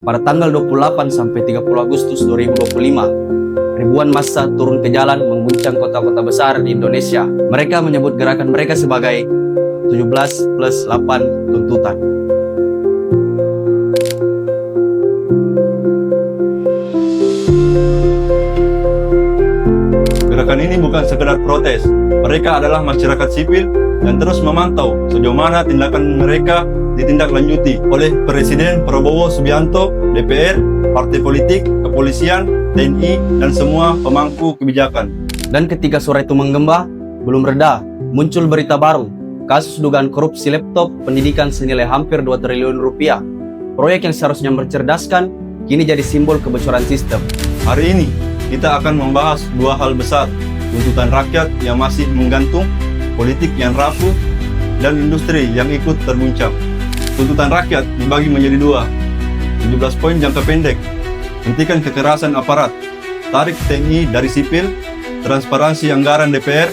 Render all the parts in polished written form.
Pada tanggal 28 sampai 30 Agustus 2025, ribuan massa turun ke jalan mengguncang kota-kota besar di Indonesia. Mereka menyebut gerakan mereka sebagai 17+8 tuntutan. Gerakan ini bukan sekedar protes, mereka adalah masyarakat sipil yang terus memantau sejauh mana tindakan mereka ditindaklanjuti oleh Presiden Prabowo Subianto, DPR, partai politik, kepolisian, TNI, dan semua pemangku kebijakan. Dan ketika suara itu menggema, belum reda, muncul berita baru, kasus dugaan korupsi laptop pendidikan senilai hampir 2 triliun rupiah. Proyek yang seharusnya mencerdaskan, kini jadi simbol kebocoran sistem. Hari ini, kita akan membahas dua hal besar, tuntutan rakyat yang masih menggantung, politik yang rapuh, dan industri yang ikut terguncang. Tuntutan rakyat dibagi menjadi dua, 17 poin jangka pendek, hentikan kekerasan aparat, tarik TNI dari sipil, transparansi anggaran DPR,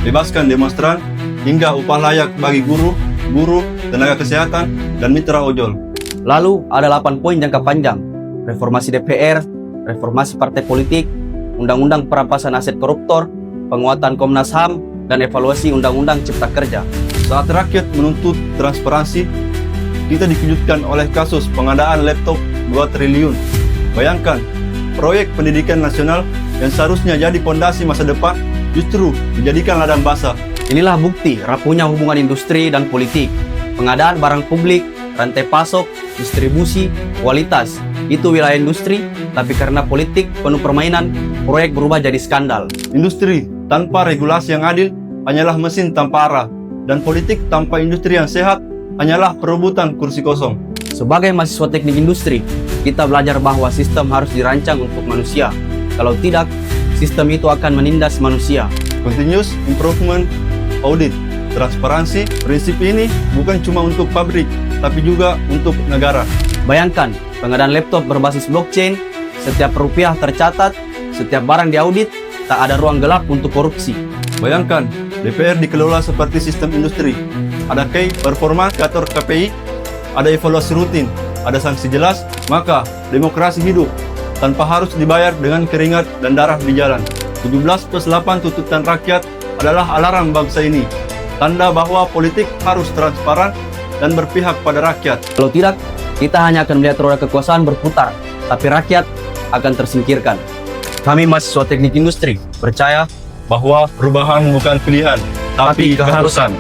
bebaskan demonstran, hingga upah layak bagi guru, tenaga kesehatan, dan mitra ojol. Lalu ada 8 poin jangka panjang, reformasi DPR, reformasi partai politik, undang-undang perampasan aset koruptor, penguatan Komnas HAM, dan evaluasi undang-undang Cipta Kerja. Saat rakyat menuntut transparansi, kita dikejutkan oleh kasus pengadaan laptop 2 triliun. Bayangkan, proyek pendidikan nasional yang seharusnya jadi pondasi masa depan justru dijadikan ladang basah. Inilah bukti rapuhnya hubungan industri dan politik. Pengadaan barang publik, rantai pasok, distribusi, kualitas. Itu wilayah industri, tapi karena politik penuh permainan, proyek berubah jadi skandal. Industri tanpa regulasi yang adil hanyalah mesin tanpa arah, dan politik tanpa industri yang sehat hanyalah perebutan kursi kosong. Sebagai mahasiswa teknik industri, kita belajar bahwa sistem harus dirancang untuk manusia. Kalau tidak, sistem itu akan menindas manusia. Continuous improvement, audit, transparansi, prinsip ini bukan cuma untuk pabrik, tapi juga untuk negara. Bayangkan, pengadaan laptop berbasis blockchain, setiap rupiah tercatat, setiap barang diaudit, tak ada ruang gelap untuk korupsi. Bayangkan, DPR dikelola seperti sistem industri. Ada key performance indikator KPI, ada evaluasi rutin, ada sanksi jelas, maka demokrasi hidup tanpa harus dibayar dengan keringat dan darah di jalan. 17+8 tuntutan rakyat adalah alarm bangsa ini, tanda bahwa politik harus transparan dan berpihak pada rakyat. Kalau tidak, kita hanya akan melihat roda kekuasaan berputar, tapi rakyat akan tersingkirkan. Kami mahasiswa teknik industri percaya Bahwa perubahan bukan pilihan, tapi keharusan.